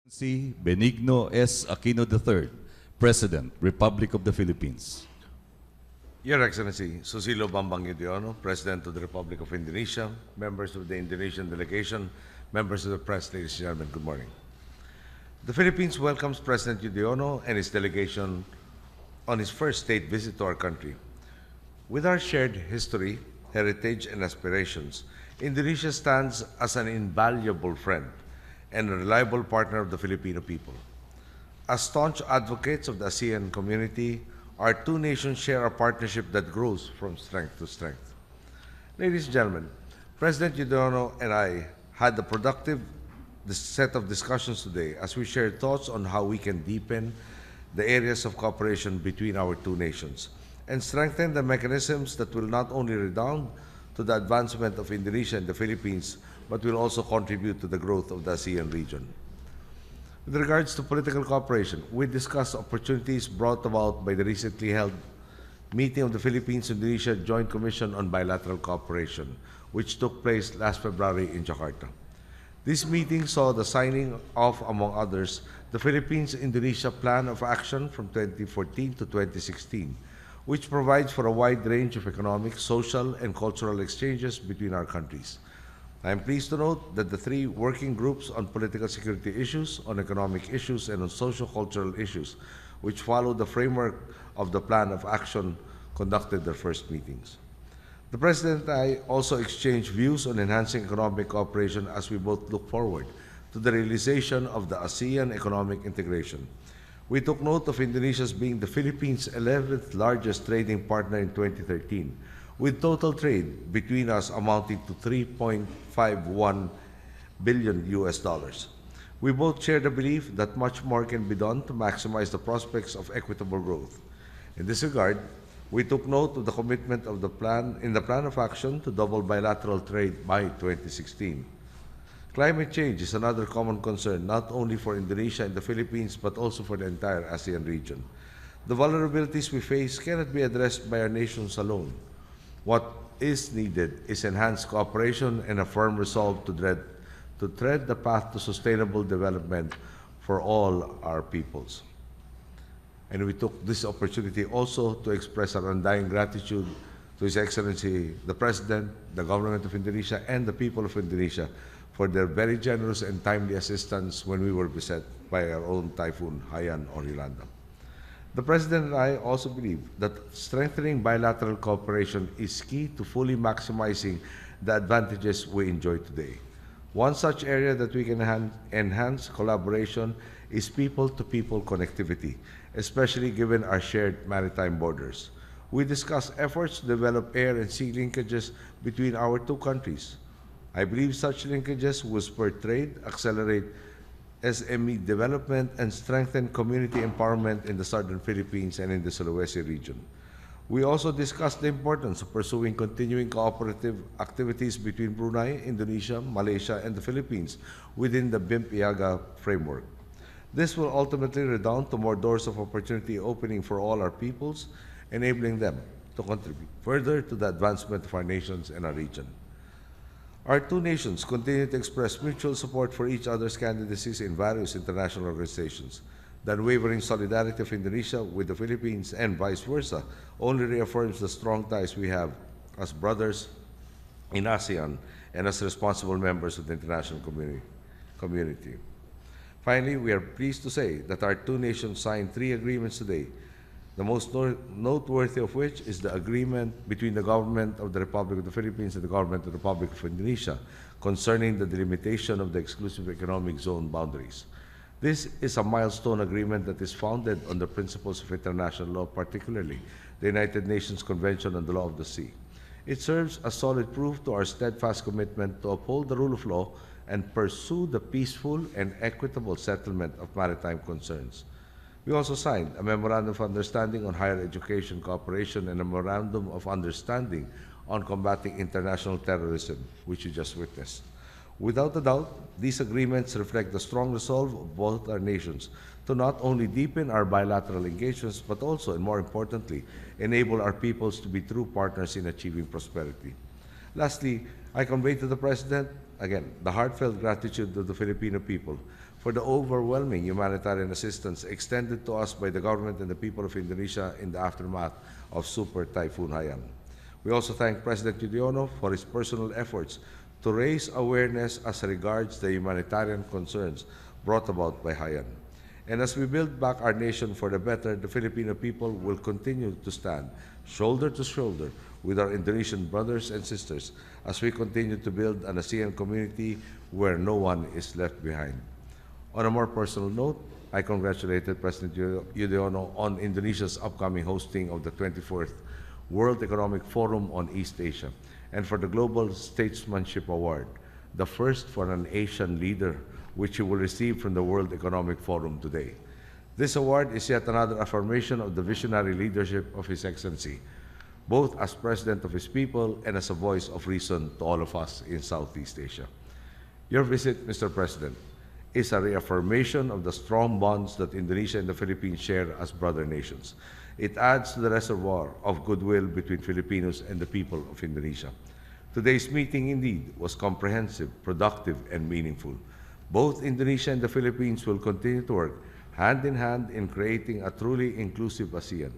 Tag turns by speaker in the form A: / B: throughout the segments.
A: Si Benigno S. Aquino III, President, Republic of the Philippines.
B: Your Excellency, Susilo Bambang Yudhoyono, President of the Republic of Indonesia, members of the Indonesian delegation, members of the press, ladies and gentlemen, good morning. The Philippines welcomes President Yudhoyono and his delegation on his first state visit to our country. With our shared history, heritage, and aspirations, Indonesia stands as an invaluable friend and a reliable partner of the Filipino people. As staunch advocates of the ASEAN community, our two nations share a partnership that grows from strength to strength. Ladies and gentlemen, President Yudhoyono and I had a productive set of discussions today as we shared thoughts on how we can deepen the areas of cooperation between our two nations and strengthen the mechanisms that will not only redound to the advancement of Indonesia and the Philippines, but will also contribute to the growth of the ASEAN region. With regards to political cooperation, we discussed opportunities brought about by the recently held meeting of the Philippines-Indonesia Joint Commission on Bilateral Cooperation, which took place last February in Jakarta. This meeting saw the signing of, among others, the Philippines-Indonesia Plan of Action from 2014 to 2016, which provides for a wide range of economic, social, and cultural exchanges between our countries. I am pleased to note that the three working groups on political security issues, on economic issues, and on social-cultural issues, which follow the framework of the Plan of Action, conducted their first meetings. The President and I also exchanged views on enhancing economic cooperation as we both look forward to the realization of the ASEAN economic integration. We took note of Indonesia's being the Philippines' 11th largest trading partner in 2013, with total trade between us amounting to $3.51 billion US. We both share the belief that much more can be done to maximize the prospects of equitable growth. In this regard, we took note of the commitment of the plan of action to double bilateral trade by 2016. Climate change is another common concern, not only for Indonesia and the Philippines, but also for the entire ASEAN region. The vulnerabilities we face cannot be addressed by our nations alone. What is needed is enhanced cooperation and a firm resolve to tread the path to sustainable development for all our peoples. And we took this opportunity also to express our undying gratitude to His Excellency, the President, the Government of Indonesia, and the people of Indonesia for their very generous and timely assistance when we were beset by our own typhoon, Haiyan or Yolanda. The President and I also believe that strengthening bilateral cooperation is key to fully maximizing the advantages we enjoy today. One such area that we can enhance collaboration is people-to-people connectivity, especially given our shared maritime borders. We discussed efforts to develop air and sea linkages between our two countries. I believe such linkages will spur trade, accelerate SME development, and strengthen community empowerment in the southern Philippines and in the Sulawesi region. We also discussed the importance of pursuing continuing cooperative activities between Brunei, Indonesia, Malaysia, and the Philippines within the BIMP-IAGA framework. This will ultimately redound to more doors of opportunity opening for all our peoples, enabling them to contribute further to the advancement of our nations and our region. Our two nations continue to express mutual support for each other's candidacies in various international organizations. The unwavering solidarity of Indonesia with the Philippines and vice versa only reaffirms the strong ties we have as brothers in ASEAN and as responsible members of the international community. Finally, we are pleased to say that our two nations signed 3 agreements today, the most noteworthy of which is the agreement between the Government of the Republic of the Philippines and the Government of the Republic of Indonesia concerning the delimitation of the exclusive economic zone boundaries. This is a milestone agreement that is founded on the principles of international law, particularly the United Nations Convention on the Law of the Sea. It serves as solid proof to our steadfast commitment to uphold the rule of law and pursue the peaceful and equitable settlement of maritime concerns. We also signed a Memorandum of Understanding on Higher Education Cooperation and a Memorandum of Understanding on Combating International Terrorism, which you just witnessed. Without a doubt, these agreements reflect the strong resolve of both our nations to not only deepen our bilateral engagements, but also, and more importantly, enable our peoples to be true partners in achieving prosperity. Lastly, I convey to the President again, the heartfelt gratitude of the Filipino people for the overwhelming humanitarian assistance extended to us by the government and the people of Indonesia in the aftermath of Super Typhoon Haiyan. We also thank President Yudhoyono for his personal efforts to raise awareness as regards the humanitarian concerns brought about by Haiyan. And as we build back our nation for the better, the Filipino people will continue to stand shoulder to shoulder with our Indonesian brothers and sisters as we continue to build an ASEAN community where no one is left behind. On a more personal note, I congratulated President Yudhoyono on Indonesia's upcoming hosting of the 24th World Economic Forum on East Asia and for the Global Statesmanship Award, the first for an Asian leader, which he will receive from the World Economic Forum today. This award is yet another affirmation of the visionary leadership of His Excellency, both as President of his people and as a voice of reason to all of us in Southeast Asia. Your visit, Mr. President, is a reaffirmation of the strong bonds that Indonesia and the Philippines share as brother nations. It adds to the reservoir of goodwill between Filipinos and the people of Indonesia. Today's meeting indeed was comprehensive, productive, and meaningful. Both Indonesia and the Philippines will continue to work hand in hand in creating a truly inclusive ASEAN,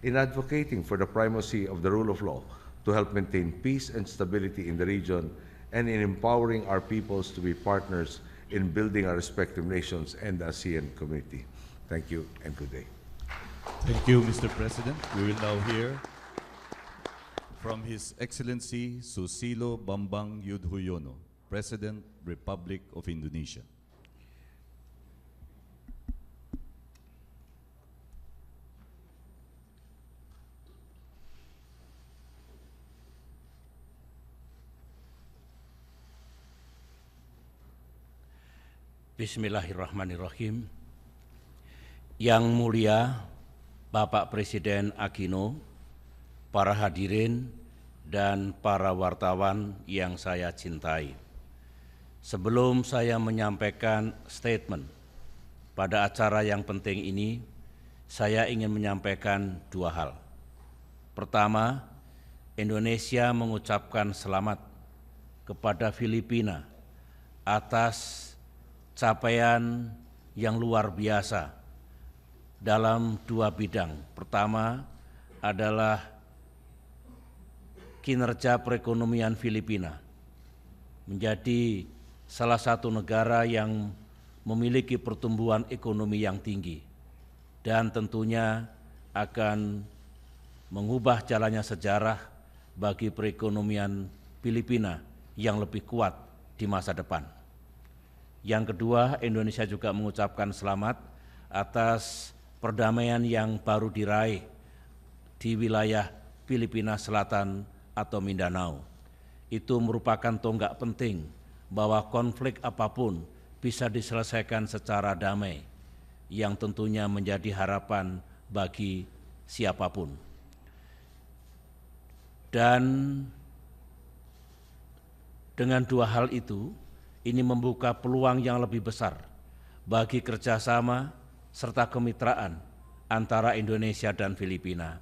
B: in advocating for the primacy of the rule of law to help maintain peace and stability in the region, and in empowering our peoples to be partners in building our respective nations and the ASEAN community. Thank you and good day.
A: Thank you, Mr. President. We will now hear from His Excellency Susilo Bambang Yudhoyono, President, Republic of Indonesia.
C: Bismillahirrahmanirrahim. Yang mulia Bapak Presiden Aquino, para hadirin dan para wartawan yang saya cintai. Sebelum saya menyampaikan statement pada acara yang penting ini, saya ingin menyampaikan dua hal. Pertama, Indonesia mengucapkan selamat kepada Filipina atas capaian yang luar biasa dalam dua bidang. Pertama adalah kinerja perekonomian Filipina menjadi salah satu negara yang memiliki pertumbuhan ekonomi yang tinggi dan tentunya akan mengubah jalannya sejarah bagi perekonomian Filipina yang lebih kuat di masa depan. Yang kedua, Indonesia juga mengucapkan selamat atas perdamaian yang baru diraih di wilayah Filipina Selatan atau Mindanao. Itu merupakan tonggak penting bahwa konflik apapun bisa diselesaikan secara damai, yang tentunya menjadi harapan bagi siapapun. Dan dengan dua hal itu, ini membuka peluang yang lebih besar bagi kerjasama serta kemitraan antara Indonesia dan Filipina.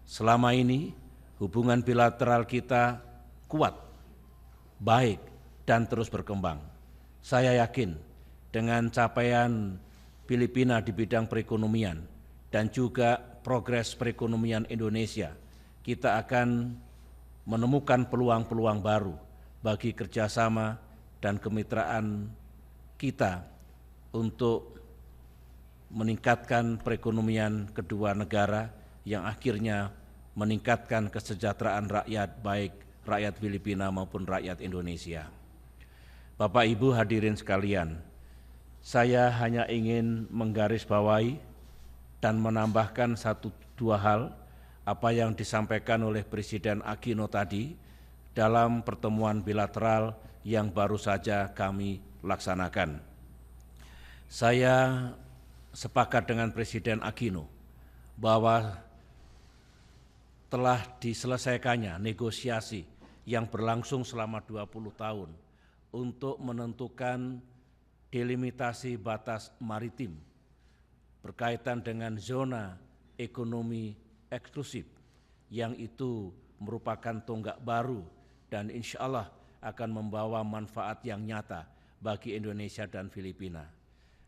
C: Selama ini hubungan bilateral kita kuat, baik, dan terus berkembang. Saya yakin dengan capaian Filipina di bidang perekonomian dan juga progres perekonomian Indonesia, kita akan menemukan peluang-peluang baru bagi kerjasama dan kemitraan kita untuk meningkatkan perekonomian kedua negara yang akhirnya meningkatkan kesejahteraan rakyat, baik rakyat Filipina maupun rakyat Indonesia. Bapak Ibu hadirin sekalian, saya hanya ingin menggarisbawahi dan menambahkan satu dua hal apa yang disampaikan oleh Presiden Aquino tadi dalam pertemuan bilateral yang baru saja kami laksanakan. Saya sepakat dengan Presiden Aquino bahwa telah diselesaikannya negosiasi yang berlangsung selama 20 tahun untuk menentukan delimitasi batas maritim berkaitan dengan zona ekonomi eksklusif, yang itu merupakan tonggak baru dan insya Allah akan membawa manfaat yang nyata bagi Indonesia dan Filipina.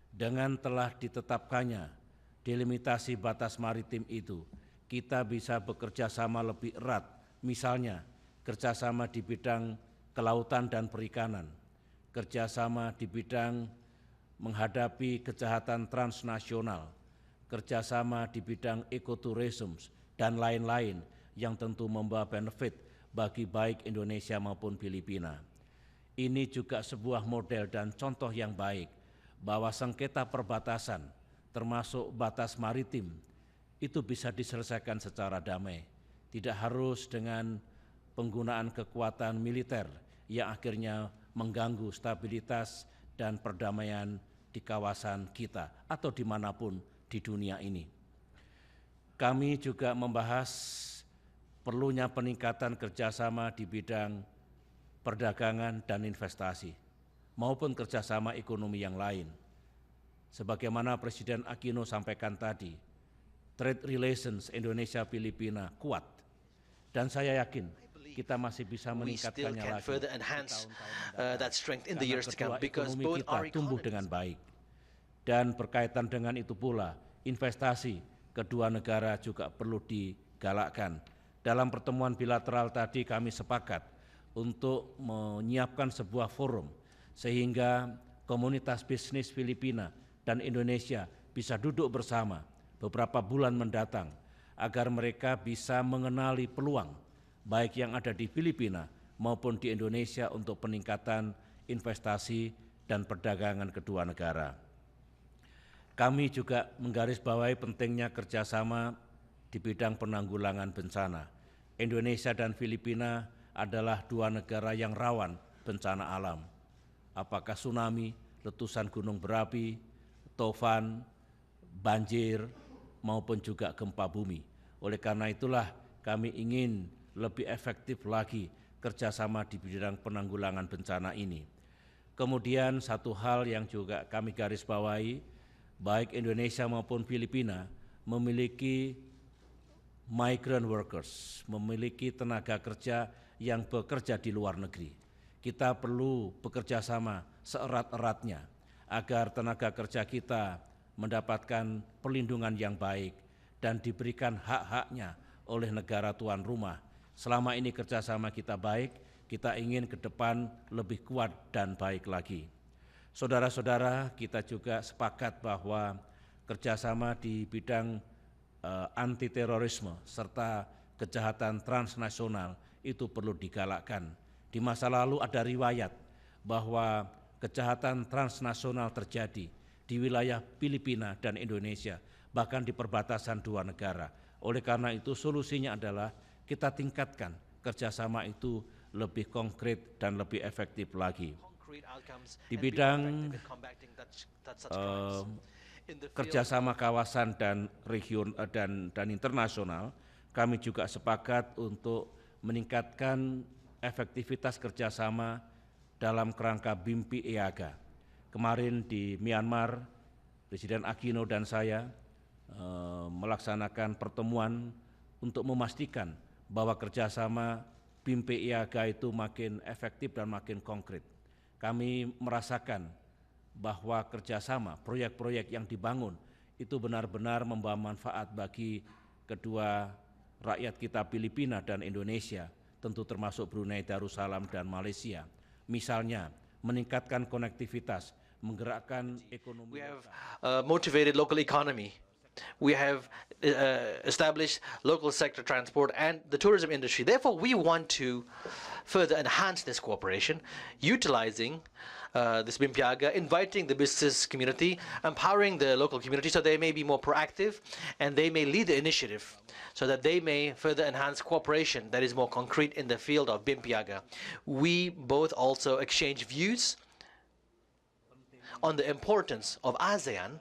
C: Dengan telah ditetapkannya delimitasi batas maritim itu, kita bisa bekerja sama lebih erat, misalnya kerjasama di bidang kelautan dan perikanan, kerjasama di bidang menghadapi kejahatan transnasional, kerjasama di bidang ekoturism, dan lain-lain yang tentu membawa benefit bagi baik Indonesia maupun Filipina. Ini juga sebuah model dan contoh yang baik bahwa sengketa perbatasan termasuk batas maritim itu bisa diselesaikan secara damai, tidak harus dengan penggunaan kekuatan militer yang akhirnya mengganggu stabilitas dan perdamaian di kawasan kita atau dimanapun di dunia ini. Kami juga membahas perlunya peningkatan kerjasama di bidang perdagangan dan investasi, maupun kerjasama ekonomi yang lain. Sebagaimana Presiden Aquino sampaikan tadi, trade relations Indonesia-Filipina kuat, dan saya yakin kita masih bisa meningkatkannya lagi
D: further enhance that strength in the
C: karena
D: years to come
C: kedua
D: because
C: ekonomi
D: both
C: kita
D: our
C: tumbuh
D: economies
C: dengan baik. Dan berkaitan dengan itu pula, investasi kedua negara juga perlu digalakkan. Dalam pertemuan bilateral tadi kami sepakat untuk menyiapkan sebuah forum sehingga komunitas bisnis Filipina dan Indonesia bisa duduk bersama beberapa bulan mendatang agar mereka bisa mengenali peluang baik yang ada di Filipina maupun di Indonesia untuk peningkatan investasi dan perdagangan kedua negara. Kami juga menggarisbawahi pentingnya kerjasama di bidang penanggulangan bencana. Indonesia dan Filipina adalah dua negara yang rawan bencana alam. Apakah tsunami, letusan gunung berapi, tovan, banjir, maupun juga gempa bumi. Oleh karena itulah kami ingin lebih efektif lagi kerjasama di bidang penanggulangan bencana ini. Kemudian satu hal yang juga kami garisbawahi, baik Indonesia maupun Filipina memiliki migrant workers, memiliki tenaga kerja yang bekerja di luar negeri. Kita perlu bekerja sama seerat-eratnya agar tenaga kerja kita mendapatkan perlindungan yang baik dan diberikan hak-haknya oleh negara tuan rumah. Selama ini kerjasama kita baik, kita ingin ke depan lebih kuat dan baik lagi. Saudara-saudara, kita juga sepakat bahwa kerjasama di bidang anti terorisme serta kejahatan transnasional itu perlu digalakkan. Di masa lalu ada riwayat bahwa kejahatan transnasional terjadi di wilayah Filipina dan Indonesia, bahkan di perbatasan dua negara. Oleh karena itu solusinya adalah kita tingkatkan kerjasama itu lebih konkret dan lebih efektif lagi. Di bidang kerjasama kawasan dan region dan internasional, kami juga sepakat untuk meningkatkan efektivitas kerjasama dalam kerangka BIMPI EAGA. Kemarin di Myanmar, Presiden Aquino dan saya melaksanakan pertemuan untuk memastikan bahwa kerjasama BIMPI EAGA itu makin efektif dan makin konkret. Kami merasakan bahwa kerjasama, proyek-proyek yang dibangun itu benar-benar membawa manfaat bagi kedua rakyat kita Filipina dan Indonesia, tentu termasuk Brunei Darussalam dan Malaysia. Misalnya, meningkatkan konektivitas, menggerakkan ekonomi.
D: We have motivated local economy. We have established local sector transport and the tourism industry. Therefore, we want to further enhance this cooperation, utilizing this BIMPIAGA, inviting the business community, empowering the local community so they may be more proactive and they may lead the initiative so that they may further enhance cooperation that is more concrete in the field of BIMPIAGA. We both also exchange views on the importance of ASEAN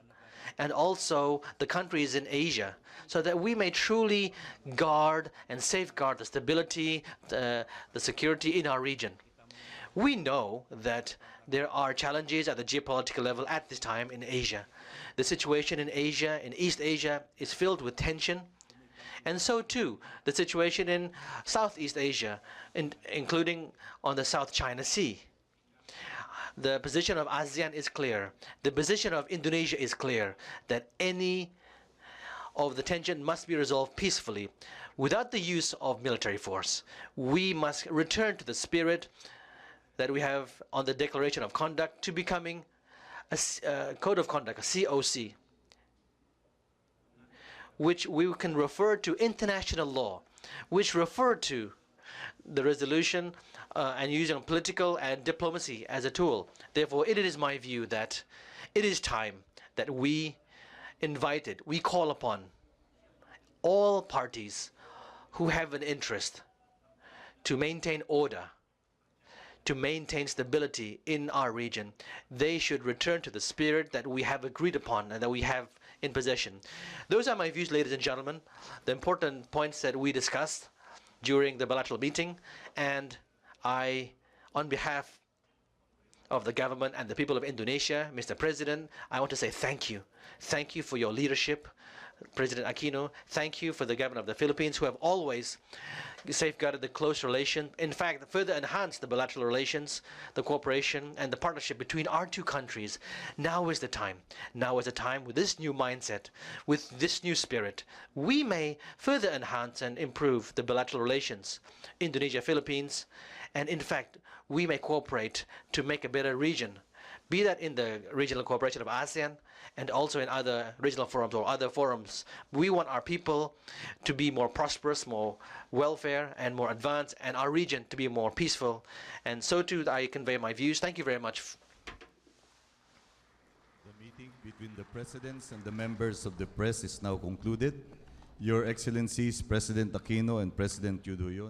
D: and also the countries in Asia, so that we may truly guard and safeguard the stability, the security in our region. We know that there are challenges at the geopolitical level at this time in Asia. The situation in Asia, in East Asia, is filled with tension, And so too, the situation in Southeast Asia, including on the South China Sea. The position of ASEAN is clear. The position of Indonesia is clear, that any of the tension must be resolved peacefully without the use of military force. We must return to the spirit that we have on the Declaration of Conduct to becoming a Code of Conduct, a COC, which we can refer to international law, which refer to the resolution and using political and diplomacy as a tool. Therefore, it is my view that it is time that we call upon all parties who have an interest to maintain order, to maintain stability in our region. They should return to the spirit that we have agreed upon and that we have in possession. Those are my views, ladies and gentlemen, the important points that we discussed during the bilateral meeting, and I, on behalf of the government and the people of Indonesia, Mr. President, I want to say thank you. Thank you for your leadership, President Aquino. Thank you for the government of the Philippines, who have always safeguarded the close relation, in fact, further enhanced the bilateral relations, the cooperation, and the partnership between our two countries. Now is the time. Now is the time, with this new mindset, with this new spirit, we may further enhance and improve the bilateral relations, Indonesia-Philippines, and in fact, we may cooperate to make a better region, be that in the regional cooperation of ASEAN and also in other regional forums or other forums. We want our people to be more prosperous, more welfare, and more advanced, and our region to be more peaceful. And so too, I convey my views. Thank you very much.
A: The meeting between the presidents and the members of the press is now concluded. Your Excellencies, President Aquino and President Yudhoyon.